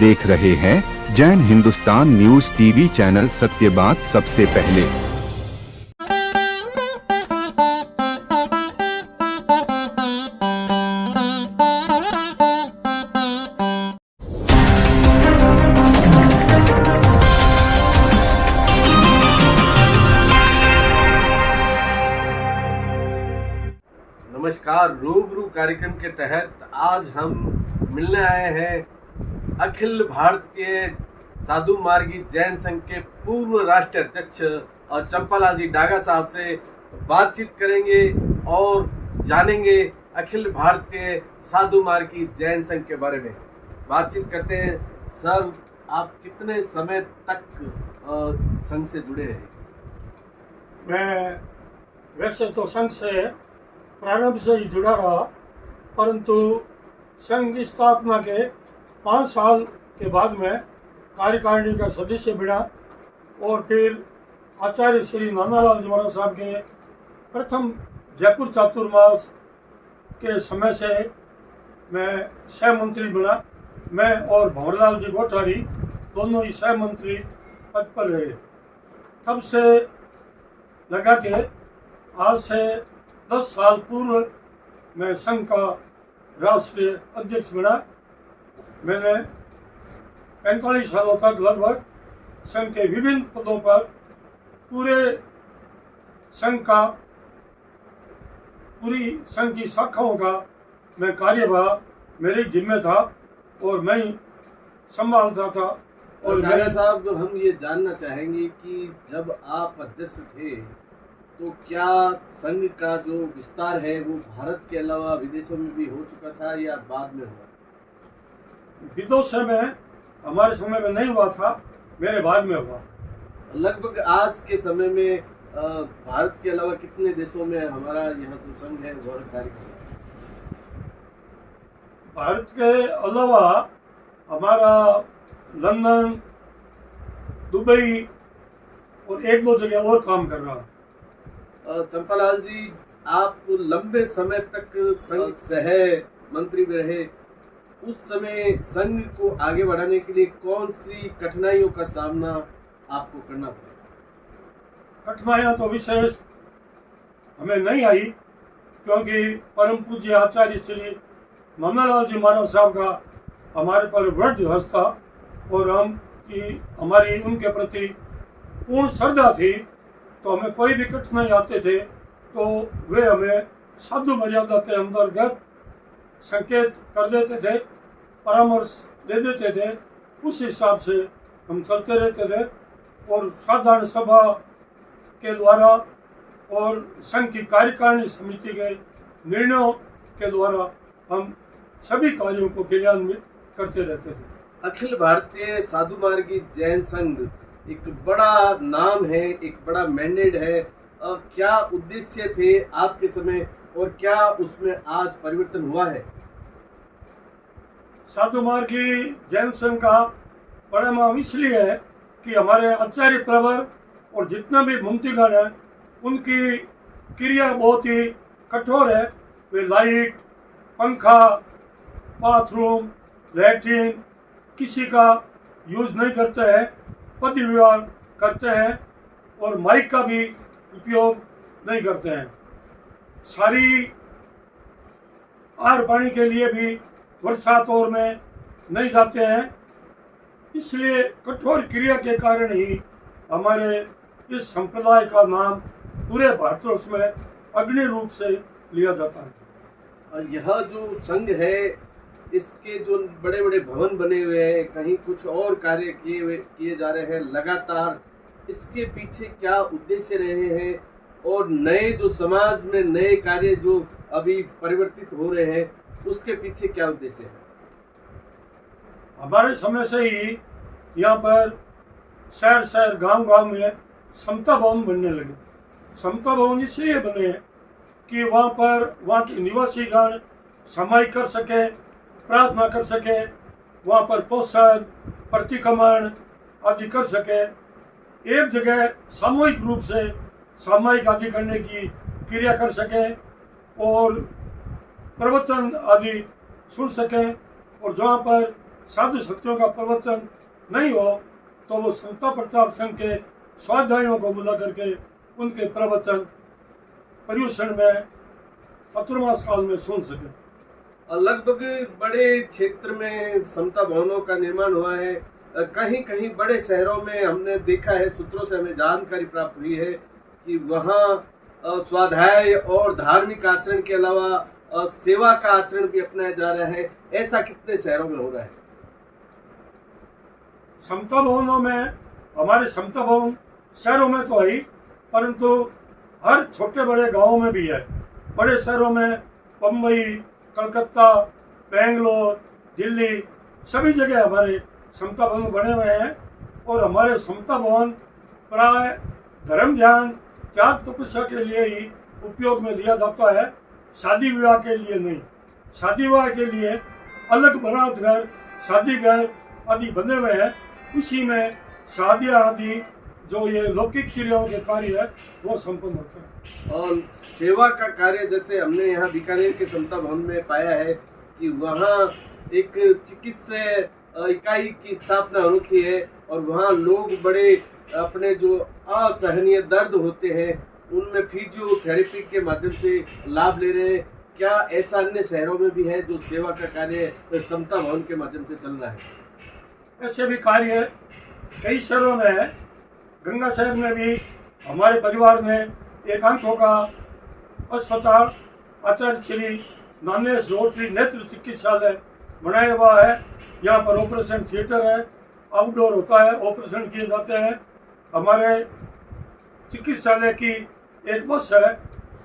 देख रहे हैं Jain Hindustan news TV channel. सत्य बात सबसे पहले। नमस्कार। रूबरू कार्यक्रम के तहत आज हम मिलने आए हैं अखिल भारतीय साधु मार्गी जैन संघ के पूर्व राष्ट्रीय अध्यक्ष और चंपालाल जी डागा साहब से बातचीत करेंगे और जानेंगे अखिल भारतीय साधु मार्गी जैन संघ के बारे में। बातचीत करते हैं। सर, आप कितने समय तक संघ से जुड़े रहे? मैं वैसे तो संघ से प्रारंभ से ही जुड़ा रहा, परंतु संघ की स्थापना के 5 साल के बाद में कार्यकारिणी का सदस्य बना और फिर आचार्य श्री नानालाल जी महाराज साहब के प्रथम जयपुर चातुर्मास के समय से मैं सह मंत्री बना। मैं और भंवरलाल जी गोठारी दोनों ही सह मंत्री पद पर रहे। तब से लगा के आज से 10 साल पूर्व मैं संघ का राष्ट्रीय अध्यक्ष बना। मैंने 45 सालों तक लगभग संघ के विभिन्न पदों पर पूरी संघ की शाखाओं का मैं कार्यभार मेरी जिम्मे था और मैं ही संभालता था। और डागा साहब, हम ये जानना चाहेंगे कि जब आप अध्यक्ष थे तो क्या संघ का जो विस्तार है वो भारत के अलावा विदेशों में भी हो चुका था या बाद में हुआ? विदेशों में हमारे समय में नहीं हुआ था, मेरे बाद में हुआ। लगभग आज के समय में भारत के अलावा कितने देशों में हमारा यहाँ जो संघ है वो कार्य कर रहा है? भारत के अलावा हमारा लंदन, दुबई और 1-2 जगह और काम कर रहा है। चंपालाल जी, आप लंबे समय तक संघ सह मंत्री में रहे। उस समय संघ को आगे बढ़ाने के लिए कौन सी कठिनाइयों का सामना आपको करना पड़ा? कठिनाइयाँ तो विशेष हमें नहीं आई, क्योंकि परम पूज्य आचार्य श्री नानालाल जी महाराज साहब का हमारे पर वृद्ध हस्त था और हमारी उनके प्रति पूर्ण श्रद्धा थी। तो हमें कोई भी कठिनाई आते थे तो वे हमें साधु मर्यादा के अंतर्गत संकेत कर देते थे, परामर्श दे देते थे। उस हिसाब से हम चलते रहते थे और साधारण सभा के द्वारा और संघ की कार्यकारिणी समिति के निर्णयों के द्वारा हम सभी कार्यों को क्रियान्वित करते रहते थे। अखिल भारतीय साधु मार्गी जैन संघ एक बड़ा नाम है, एक बड़ा मैंडेट है। क्या उद्देश्य थे आपके समय और क्या उसमें आज परिवर्तन हुआ है? साधु मार्गी जैन संघ का बड़ा नाम इसलिए है कि हमारे आचार्य प्रवर और जितना भी मुक्तिगण है उनकी क्रिया बहुत ही कठोर है। वे लाइट, पंखा, बाथरूम, लैट्रिन किसी का यूज नहीं करते हैं, पति विवाह करते हैं और माइक का भी उपयोग नहीं करते हैं। सारी आहार पानी के लिए भी बरसात और में नहीं जाते हैं। इसलिए कठोर क्रिया के कारण ही हमारे इस संप्रदाय का नाम पूरे भारतवर्ष में अग्नि रूप से लिया जाता है। और यह जो संघ है इसके जो बड़े बड़े भवन बने हुए हैं, कहीं कुछ और कार्य किए जा रहे हैं लगातार, इसके पीछे क्या उद्देश्य रहे हैं और नए जो समाज में नए कार्य जो अभी परिवर्तित हो रहे हैं उसके पीछे क्या उद्देश्य है? हमारे समय से ही यहाँ पर शहर शहर गांव गांव में समता भवन बनने लगे। समता भवन इसलिए बने कि वहाँ के निवासी गण समाई कर सके, प्रार्थना कर सके, वहाँ पर पोषण, प्रतिक्रमण आदि कर सके। एक जगह सामूहिक रूप से सामायिक आदि करने की क्रिया कर सके और प्रवचन आदि सुन सकें और जहाँ पर साधु सत्यों का प्रवचन नहीं हो तो वो समता प्रताप संघ के स्वाध्यायों को बुला करके उनके प्रवचन पर्यूषण में चतुर्मास काल में सुन सके। और लगभग बड़े क्षेत्र में समता भवनों का निर्माण हुआ है। कहीं कहीं बड़े शहरों में हमने देखा है, सूत्रों से हमें जानकारी प्राप्त हुई है कि वहाँ स्वाध्याय और धार्मिक आचरण के अलावा सेवा का आचरण भी अपनाया जा रहा है। ऐसा कितने शहरों में हो रहा है? समता भवनों में, हमारे समता भवन शहरों में तो है ही, परंतु हर छोटे बड़े गांवों में भी है। बड़े शहरों में बम्बई, कलकत्ता, बेंगलोर, दिल्ली, सभी जगह हमारे समता भवन बने हुए हैं। और हमारे समता भवन प्राय धर्म ध्यान त्याग तपस्या के लिए ही उपयोग में लिया जाता है, शादी विवाह के लिए नहीं। शादी विवाह के लिए अलग बारात घर, शादी घर आदि बने हुए हैं, उसी में शादियाँ आदि जो ये लौकिक क्रियाओं के कार्य है वो संपन्न होते हैं। और सेवा का कार्य, जैसे हमने यहाँ बीकानेर के समता भवन में पाया है कि वहाँ एक चिकित्सा इकाई की स्थापना हो रखी है और वहाँ लोग बड़े अपने जो असहनीय दर्द होते हैं उनमें फिजियोथेरेपी के माध्यम से लाभ ले रहे हैं। क्या ऐसा अन्य शहरों में भी है जो सेवा का कार्य समता भवन के माध्यम से चल रहा है? ऐसे भी कार्य कई शहरों में है। गंगा शहर में भी हमारे परिवार ने एक आंखों का अस्पताल आचार्य श्री नानेश रोटरी नेत्र चिकित्सालय बनाया हुआ है। यहाँ पर ऑपरेशन थिएटर है, आउटडोर होता है, ऑपरेशन किए जाते हैं। हमारे चिकित्सालय की एक बस है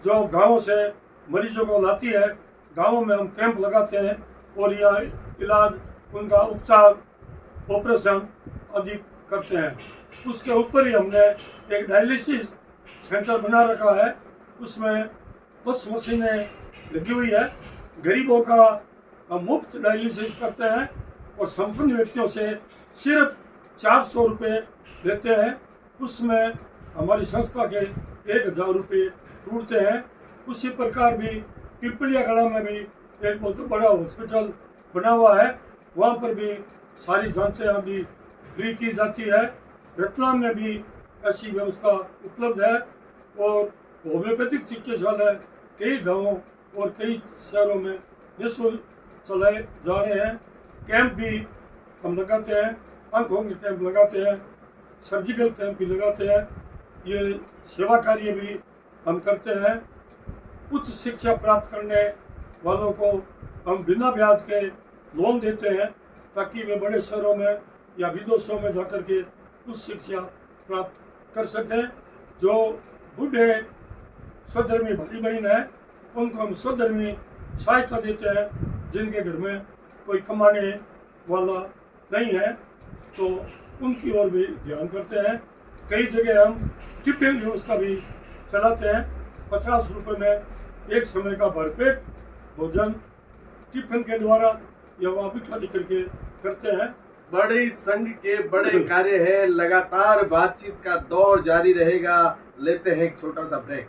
जो गाँव से मरीजों को लाती है। गाँवों में हम कैंप लगाते हैं और यहाँ इलाज, उनका उपचार, ऑपरेशन आदि करते हैं। उसके ऊपर ही हमने एक डायलिसिस सेंटर बना रखा है, उसमें 10 मशीनें लगी हुई है। गरीबों का हम मुफ्त डायलिसिस करते हैं और संपन्न व्यक्तियों से सिर्फ 400 रुपये देते हैं। उसमें हमारी संस्था के 1000 रुपये टूटते हैं। उसी प्रकार भी पिपलिया गढ़ा में भी एक बहुत बड़ा हॉस्पिटल बना हुआ है, वहाँ पर भी सारी जांचें आदि फ्री की जाती है। रतलाम में भी ऐसी व्यवस्था उपलब्ध है और होम्योपैथिक चिकित्सालय कई गांवों और कई शहरों में निःशुल्क चलाए जा रहे हैं। कैंप भी हम लगाते हैं, आंखों के कैंप लगाते हैं, सर्जिकल कैंप भी लगाते हैं। ये सेवा कार्य भी हम करते हैं। उच्च शिक्षा प्राप्त करने वालों को हम बिना ब्याज के लोन देते हैं ताकि वे बड़े शहरों में या विदेशों में जाकर के उच्च शिक्षा प्राप्त कर सकें। जो बूढ़े स्वधर्मी भाई बहन हैं उनको हम स्वधर्मी सहायता देते हैं। जिनके घर में कोई कमाने वाला नहीं है तो उनकी ओर भी ध्यान करते हैं। कई जगह हम टिफिन व्यवस्था भी चलाते हैं। 50 रुपये में एक समय का भरपेट भोजन टिफिन के द्वारा या वापिस खाली करके करते हैं। बड़े संघ के बड़े कार्य है, लगातार बातचीत का दौर जारी रहेगा। लेते हैं एक छोटा सा break.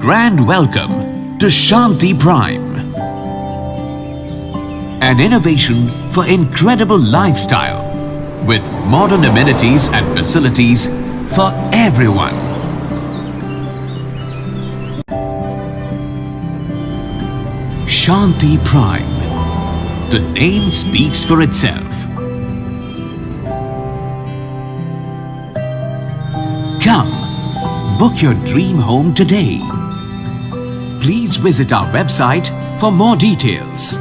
grand welcome to Shanti Prime, an innovation for incredible lifestyle with modern amenities and facilities for everyone. Shanti Prime. The name speaks for itself. Come, book your dream home today. Please visit our website for more details.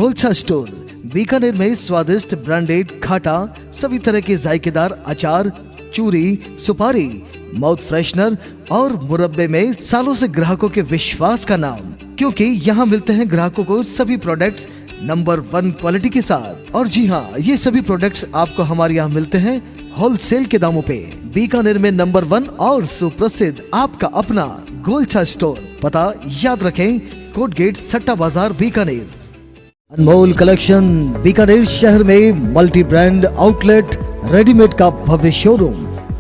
Golchha store Bikaner में स्वादिष्ट branded खाटा सभी तरह के जायकेदार अचार, चूरी, सुपारी, mouth freshener और मुरब्बे में सालों से ग्राहकों के विश्वास का नाम, क्योंकि यहाँ मिलते हैं ग्राहकों को सभी प्रोडक्ट्स नंबर 1 क्वालिटी के साथ। और जी हाँ, ये सभी प्रोडक्ट्स आपको हमारे यहाँ मिलते हैं होलसेल के दामों पे। बीकानेर में नंबर 1 और सुप्रसिद्ध आपका अपना गोलछा स्टोर। पता याद रखें, कोट गेट, सट्टा बाजार, बीकानेर। अनमोल कलेक्शन बीकानेर शहर में मल्टी ब्रांड आउटलेट रेडीमेड का भव्य शोरूम,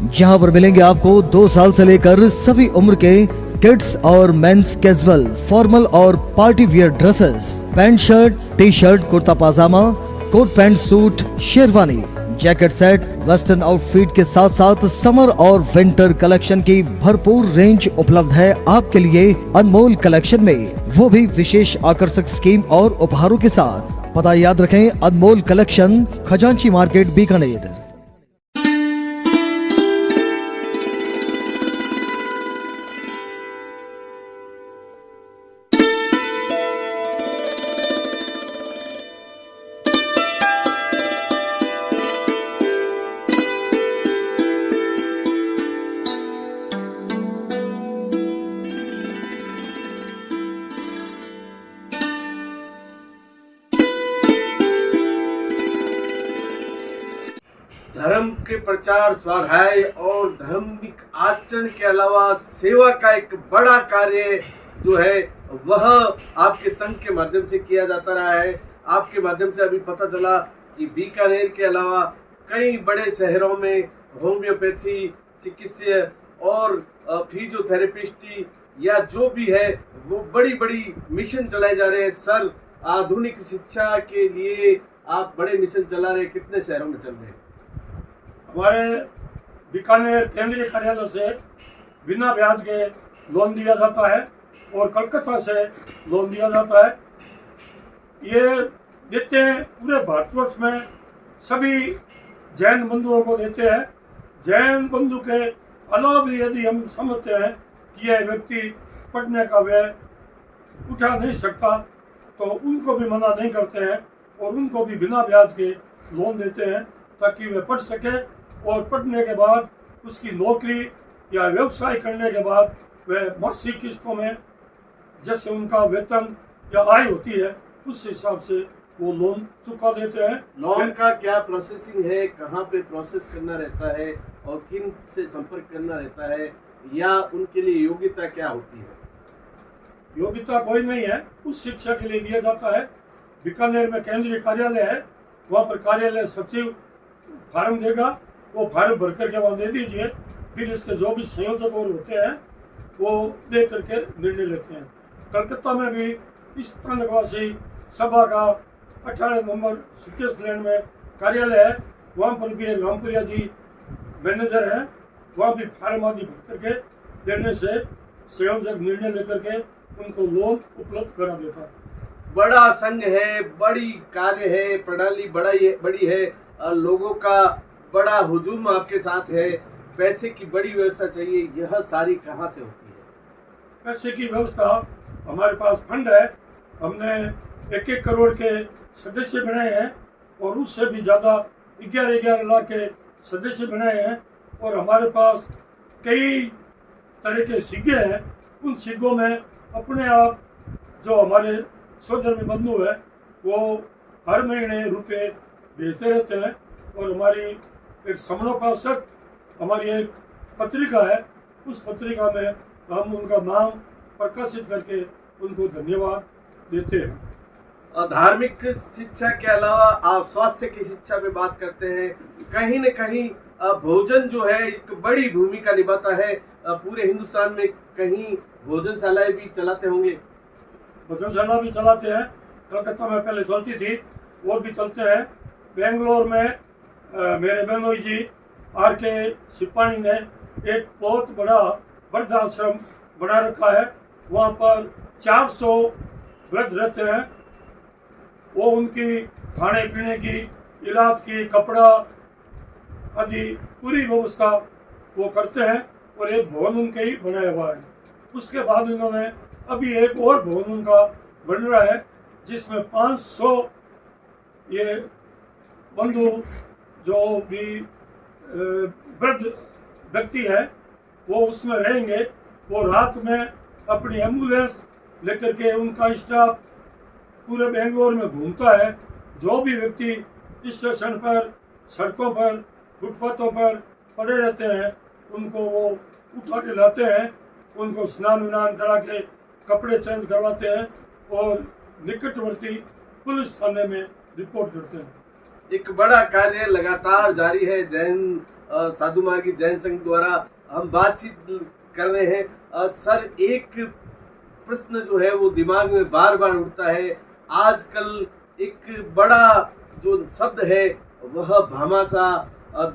जहां पर मिलेंगे आपको 2 साल से लेकर सभी उम्र के किड्स और मेंस कैजुअल, फॉर्मल और party wear dresses, pant shirt, T shirt, kurta pajama, coat pant suit, sherwani, jacket set, western outfit के साथ साथ समर और विंटर कलेक्शन की भरपूर रेंज उपलब्ध है आपके लिए अनमोल कलेक्शन में, वो भी विशेष आकर्षक स्कीम और उपहारों के साथ। पता याद रखें, अनमोल कलेक्शन, खजांची मार्केट, बीकानेर। धर्म के प्रचार, स्वाध्याय और धार्मिक आचरण के अलावा सेवा का एक बड़ा कार्य जो है वह आपके संघ के माध्यम से किया जाता रहा है। आपके माध्यम से अभी पता चला कि बीकानेर के अलावा कई बड़े शहरों में होम्योपैथी चिकित्सा और फिजियोथेरेपिस्ट या जो भी है वो बड़ी बड़ी मिशन चलाए जा रहे हैं। सर, आधुनिक शिक्षा के लिए आप बड़े मिशन चला रहे हैं, कितने शहरों में चल रहे हैं? हमारे बीकानेर केंद्रीय कार्यालय से बिना ब्याज के लोन दिया जाता है और कलकत्ता से लोन दिया जाता है। ये देते हैं पूरे भारतवर्ष में सभी जैन बंधुओं को देते हैं। जैन बंधु के अलावा भी यदि हम समझते हैं कि यह व्यक्ति पढ़ने का व्यय उठा नहीं सकता तो उनको भी मना नहीं करते हैं और उनको भी बिना ब्याज के लोन देते हैं ताकि वे पढ़ सके और पढ़ने के बाद उसकी नौकरी या व्यवसाय करने के बाद वे मासिक किस्तों में जैसे उनका वेतन या आय होती है उस हिसाब से वो लोन चुका देते हैं। लोन का क्या प्रोसेसिंग है, कहाँ पे प्रोसेस करना रहता है और किन से संपर्क करना रहता है, या उनके लिए योग्यता क्या होती है? योग्यता कोई नहीं है, उस शिक्षा के लिए दिया जाता है। बीकानेर में केंद्रीय कार्यालय है, वहाँ पर कार्यालय सचिव फार्म देगा, वो फार्म भर करके वहाँ दे दीजिए, फिर इसके जो भी संयोजक और होते हैं वो दे करके निर्णय लेते हैं। कलकत्ता में भी इस तांडवासी सभा का 18 नंबर सुकेश लैंड में कार्यालय है, वहाँ पर भी एक रामपुरिया जी मैनेजर हैं, वहाँ भी फार्म आदि भर करके देने से संयोजक निर्णय लेकर के उनको लोन उपलब्ध करा देता है। बड़ा संघ है, बड़ी कार्य है, प्रणाली बड़ी है, लोगों का बड़ा हुजूम आपके साथ है, पैसे की बड़ी व्यवस्था चाहिए, यह सारी कहाँ से होती है? पैसे की व्यवस्था हमारे पास फंड है, हमने 1-1 करोड़ के सदस्य बनाए हैं और उससे भी ज़्यादा 11-11 लाख के सदस्य बनाए हैं। और हमारे पास कई तरह के सिक्के हैं, उन सिक्कों में अपने आप जो हमारे सोधर्मी बंधु है वो हर महीने रुपए भेजते रहते हैं। और हमारी एक समनोपासक हमारी एक पत्रिका है, उस पत्रिका में हम उनका नाम प्रकाशित करके उनको धन्यवाद देते हैं। और धार्मिक शिक्षा के अलावा आप स्वास्थ्य की शिक्षा पे बात करते हैं, कहीं न कहीं भोजन जो है एक बड़ी भूमिका निभाता है। पूरे हिंदुस्तान में कहीं भोजनशालाएं भी चलाते होंगे? भोजनशाला भी चलाते हैं, कलकत्ता में पहले चलती थी, वो भी चलते हैं। बेंगलोर में मेरे बहनोई जी RK सिपाणी ने एक बहुत बड़ा वृद्धाश्रम बना रखा है, वहाँ पर 400 वृद्ध रहते हैं। वो उनकी खाने पीने की, इलाज की, कपड़ा आदि पूरी व्यवस्था वो करते हैं और एक भवन उनका ही बनाया हुआ है। उसके बाद इन्होंने अभी एक और भवन उनका बन रहा है जिसमें 500 ये बंधु जो भी वृद्ध व्यक्ति है वो उसमें रहेंगे। वो रात में अपनी एम्बुलेंस लेकर के उनका स्टाफ पूरे बेंगलोर में घूमता है। जो भी व्यक्ति स्टेशन पर, सड़कों पर, फुटपाथों पर पड़े रहते हैं उनको वो उठा के लाते हैं, उनको स्नान विनान करा के कपड़े चेंज करवाते हैं और निकटवर्ती पुलिस थाने में रिपोर्ट करते हैं। एक बड़ा कार्य लगातार जारी है जैन साधु मार्गी जैन संघ द्वारा। हम बातचीत कर रहे हैं। सर, एक प्रश्न जो है वो दिमाग में बार बार उठता है। आजकल एक बड़ा जो शब्द है वह भामाशाह,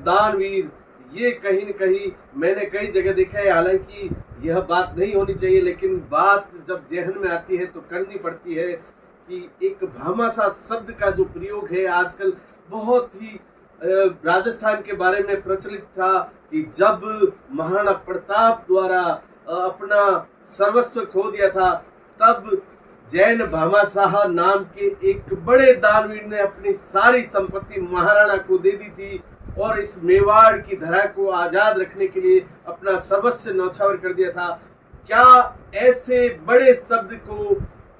दानवीर, ये कहीं न कहीं मैंने कई जगह देखा है। हालांकि यह बात नहीं होनी चाहिए, लेकिन बात जब जहन में आती है तो करनी पड़ती है कि एक भामाशाह शब्द का जो प्रयोग है आजकल बहुत ही राजस्थान के बारे में प्रचलित था कि जब महाराणा प्रताप द्वारा अपना सर्वस्व खो दिया था तब जैन भामाशाह नाम के एक बड़े दानवीर ने अपनी सारी संपत्ति महाराणा को दे दी थी और इस मेवाड़ की धरा को आजाद रखने के लिए अपना सर्वस्व न्यौछावर कर दिया था। क्या ऐसे बड़े शब्द को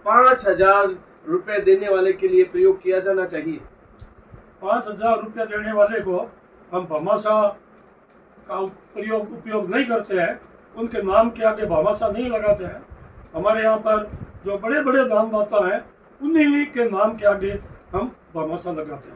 5000 रुपए देने वाले के लिए प्रयोग किया जाना चाहिए? 5000 रुपया देने वाले को हम भामाशाह का उपयोग नहीं करते हैं, उनके नाम के आगे भामाशाह नहीं लगाते हैं। हमारे यहाँ पर जो बड़े बड़े दानदाता हैं उन्हीं के नाम के आगे हम भामाशाह लगाते हैं।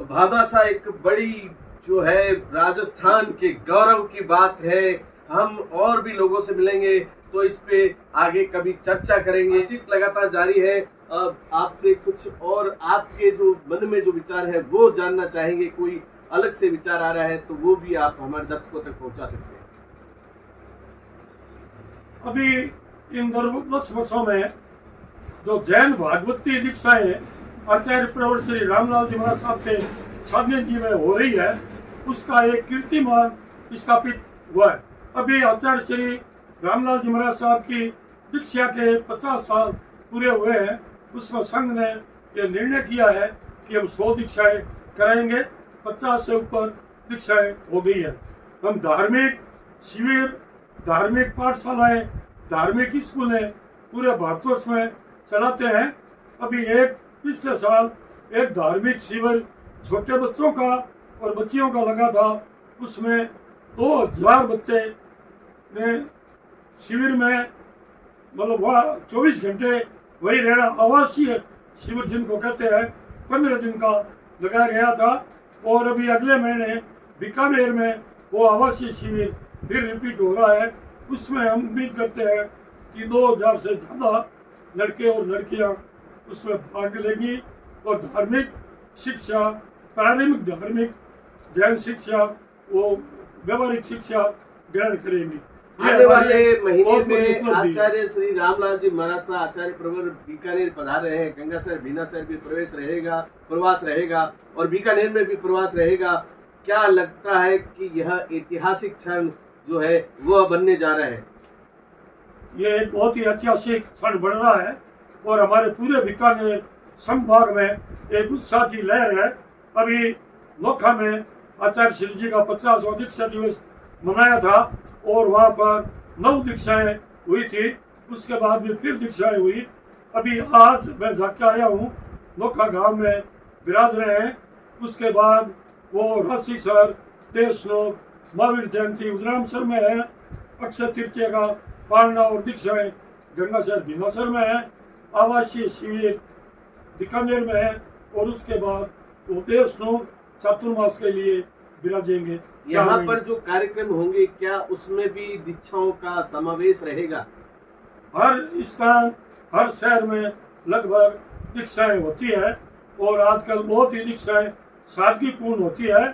भामाशाह एक बड़ी जो है राजस्थान के गौरव की बात है। हम और भी लोगों से मिलेंगे तो इस पे आगे कभी चर्चा करेंगे। बातचीत लगातार जारी है। आपसे कुछ और आपके जो मन में जो विचार है वो जानना चाहेंगे। कोई अलग से विचार आ रहा है तो वो भी आप हमारे दर्शकों तक पहुंचा सकते हैं। अभी इन 10 वर्षों में जो जैन भागवती दीक्षाएं आचार्य प्रवर श्री रामलाल जी महाराज साहब के सानिध्य में हो रही है, उसका एक कीर्तिमान स्थापित हुआ है। अभी आचार्य श्री रामलाल जी महाराज साहब की दीक्षा के 50 साल पूरे हुए हैं। उसमें संघ ने यह निर्णय किया है कि हम 100 दीक्षाएं कराएंगे। 50 से ऊपर दीक्षाएं हो गई है। हम धार्मिक शिविर, धार्मिक पाठशालाएं, धार्मिक स्कूलें पूरे भारतवर्ष में चलाते हैं। अभी पिछले साल एक धार्मिक शिविर छोटे बच्चों का और बच्चियों का लगा था। उसमें 2000 बच्चे ने शिविर में मतलब वह 24 घंटे वही रहना, आवासीय शिविर जिनको कहते हैं, 15 दिन का लगाया गया था। और अभी अगले महीने बीकानेर में वो आवासीय शिविर फिर रिपीट हो रहा है। उसमें हम उम्मीद करते हैं कि 2000 से ज़्यादा लड़के और लड़कियां उसमें भाग लेंगी और धार्मिक शिक्षा, प्रारंभिक धार्मिक जैन शिक्षा, वो व्यवहारिक शिक्षा ग्रहण करेंगी। आने वाले महीने बहुत बड़ी में उपलब्धि है। आचार्य श्री रामलाल जी मरासा आचार्य प्रवर बीकानेर पधार रहे हैं। गंगासर भीनासर भी प्रवास रहेगा और बीकानेर में भी प्रवास रहेगा। क्या लगता है कि यह ऐतिहासिक क्षण जो है वह बनने जा रहा है? ये एक बहुत ही ऐतिहासिक क्षण बन रहा है और हमारे पूरे बीकानेर संभाग में एक उत्साह की लहर है। अभी नोखा में आचार्य श्री जी का 50वां दीक्षा दिवस मनाया था और वहाँ पर 9 दीक्षाएं हुई थी। उसके बाद भी फिर दीक्षाएं हुई। अभी आज मैं जाके आया हूँ, नोखा गांव में विराज रहे हैं। उसके बाद वो राशि सर, देशनोक, महावीर जयंती उदरामसर में है। अक्षय तृतीया का पालना और दीक्षाएं गंगासर भीनासर में है। आवासीय शिविर बीकानेर में है और उसके बाद वो देशनोक चातुर्मास के लिए विराजेंगे। यहाँ पर जो कार्यक्रम होंगे क्या उसमें भी दीक्षाओं का समावेश रहेगा? हर स्थान, हर शहर में लगभग दीक्षाएं होती है और आजकल बहुत ही दीक्षाएं सादगीपूर्ण होती है।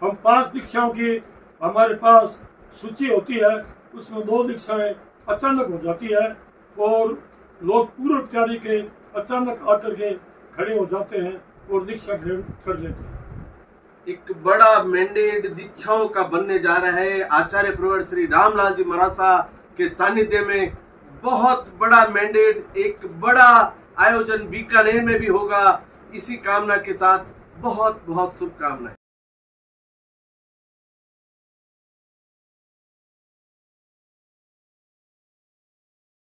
हम 5 दीक्षाओं की हमारे पास सूची होती है, उसमें 2 दीक्षाएं अचानक हो जाती है और लोग पूर्व तैयारी के अचानक आकर के खड़े हो जाते हैं और दीक्षा ग्रहण कर लेते हैं। एक बड़ा मैंडेट दीक्षाओं का बनने जा रहा है। आचार्य प्रवर श्री रामलाल जी मरासा के सानिध्य में बहुत बड़ा मैंडेट, एक बड़ा आयोजन बीकानेर में भी होगा। इसी कामना के साथ बहुत बहुत शुभकामनाएं।